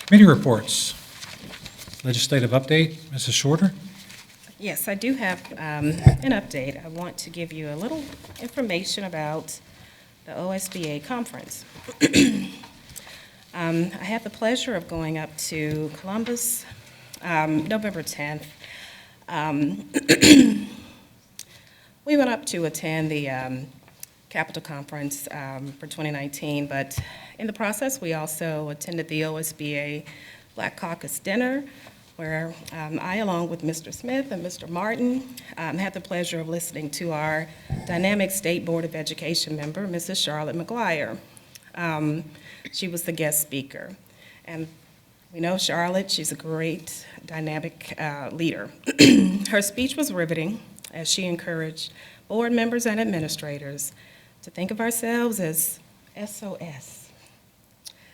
Committee reports. Legislative update, Mrs. Shorter. Yes, I do have an update. I want to give you a little information about the OSBA conference. I had the pleasure of going up to Columbus, November 10th. We went up to attend the Capitol Conference for 2019, but in the process, we also attended the OSBA Black Caucus Dinner, where I, along with Mr. Smith and Mr. Martin, had the pleasure of listening to our dynamic State Board of Education member, Mrs. Charlotte McGuire. She was the guest speaker. And we know Charlotte, she's a great dynamic leader. Her speech was riveting as she encouraged board members and administrators to think of ourselves as SOS,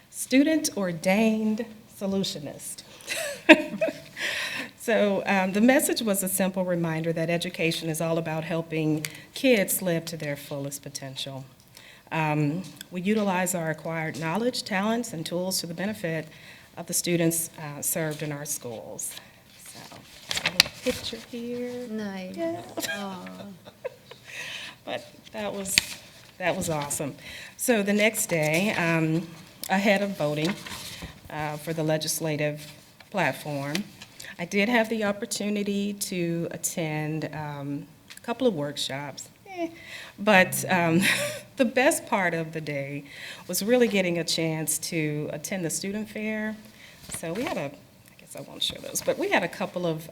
student ordained solutionist. So the message was a simple reminder that education is all about helping kids live to their fullest potential. We utilize our acquired knowledge, talents, and tools to the benefit of the students served in our schools. So, I have a picture here. Nice. Yeah. Aw. But that was awesome. So the next day, ahead of voting for the legislative platform, I did have the opportunity to attend a couple of workshops. But the best part of the day was really getting a chance to attend the student fair. So we had I guess I won't show those, but we had a couple of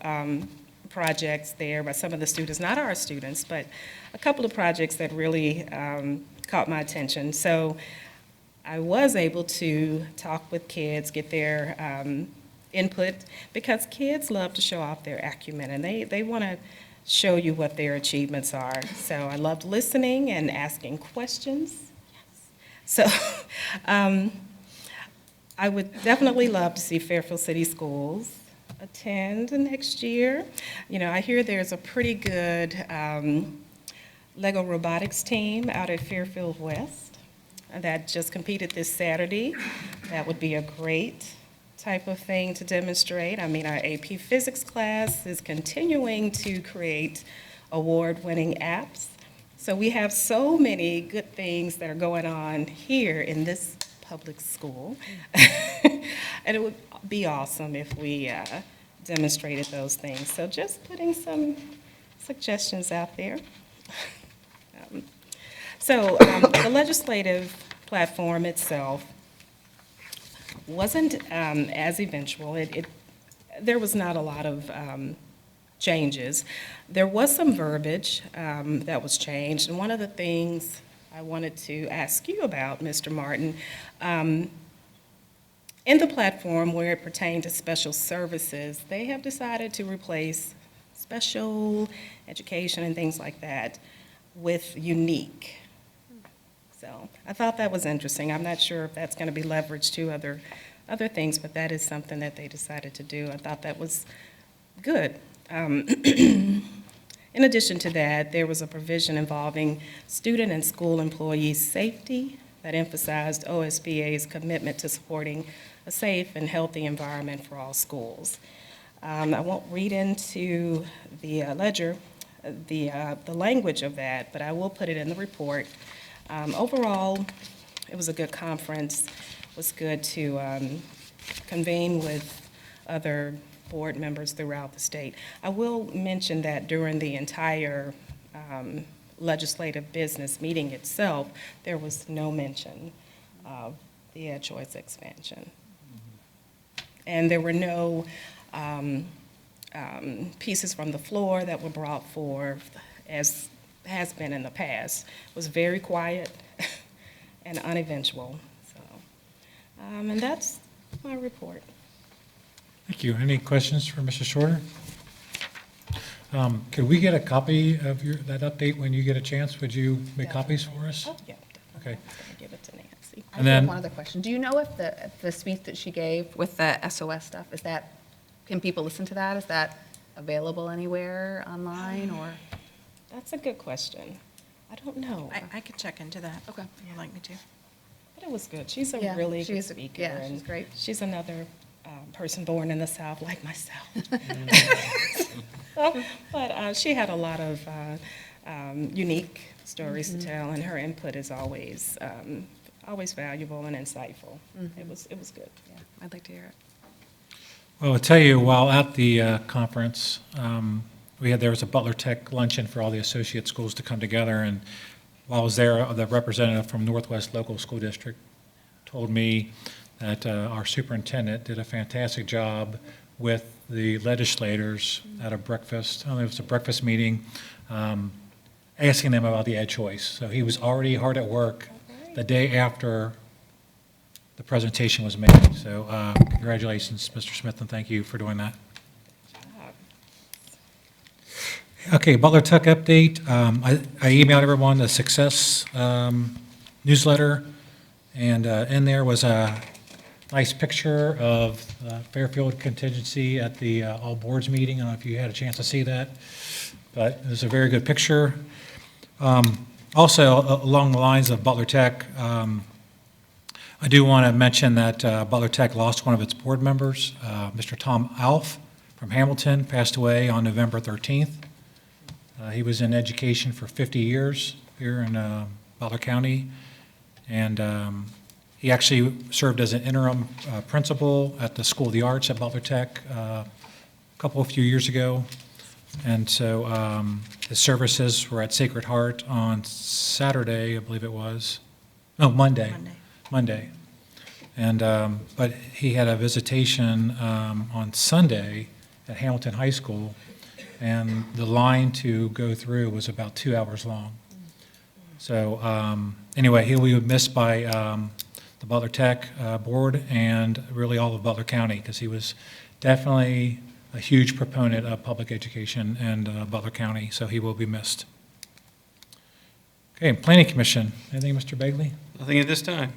projects there by some of the students, not our students, but a couple of projects that really caught my attention. So I was able to talk with kids, get their input, because kids love to show off their acumen, and they want to show you what their achievements are. So I loved listening and asking questions. So I would definitely love to see Fairfield City Schools attend next year. You know, I hear there's a pretty good Lego robotics team out at Fairfield West that just competed this Saturday. That would be a great type of thing to demonstrate. I mean, our AP Physics class is continuing to create award-winning apps. So we have so many good things that are going on here in this public school. And it would be awesome if we demonstrated those things. So just putting some suggestions out there. The legislative platform itself wasn't as eventual. There was not a lot of changes. There was some verbiage that was changed, and one of the things I wanted to ask you about, Mr. Martin, in the platform where it pertained to special services, they have decided to replace special education and things like that with unique. So I thought that was interesting. I'm not sure if that's going to be leveraged to other things, but that is something that they decided to do. I thought that was good. In addition to that, there was a provision involving student and school employees' safety that emphasized OSBA's commitment to supporting a safe and healthy environment for all schools. I won't read into the the language of that, but I will put it in the report. Overall, it was a good conference. It was good to convene with other board members throughout the state. I will mention that during the entire legislative business meeting itself, there was no mention of the Ed Choice expansion. And there were no pieces from the floor that were brought forth as has been in the past. It was very quiet and uneventful. So, and that's my report. Thank you. Any questions for Mrs. Shorter? Could we get a copy of that update when you get a chance? Would you make copies for us? Oh, yeah. Okay. I'm going to give it to Nancy. I And do have then- one other question. Do you know if the speech that she gave with the SOS stuff, can people listen to that? Is that available anywhere online or? That's a good question. I don't know. I could check into that. Okay. If you'd like me to. But it was good. She's a Yeah, really she good is a- speaker. yeah, she's and great. She's another person born in the South like myself. But she had a lot of unique stories to tell, and her input is always valuable and insightful. It was good. Yeah, I'd like to hear it. Well, I'll tell you, while at the conference, there was a Butler Tech luncheon for all the associate schools to come together, and while I was there, the representative from Northwest Local School District told me that our superintendent did a fantastic job with the legislators at a breakfast, I don't know if it was a breakfast meeting, asking them about the ed choice. So he was already hard at work the day after the presentation was made. So congratulations, Mr. Smith, and thank you for doing that. Okay, Butler Tech update. I emailed everyone the success newsletter, and in there was a nice picture of Fairfield contingency at the all boards meeting. I don't know if you had a chance to see that, but it was a very good picture. Also, along the lines of Butler Tech, I do want to mention that Butler Tech lost one of its board members. Mr. Tom Alf from Hamilton passed away on November 13th. He was in education for 50 years here in Butler County, and he actually served as an interim principal at the School of the Arts at Butler Tech a few years ago. And so his services were at Sacred Heart on Saturday, I believe it was. No, Monday. And, but he had a visitation on Sunday at Hamilton High School, and the line to go through was about 2 hours long. So anyway, he will be missed by the Butler Tech board and really all of Butler County, because he was definitely a huge proponent of public education in Butler County, so he will be missed. Okay, Planning Commission, anything, Mr. Begley? Nothing at this time.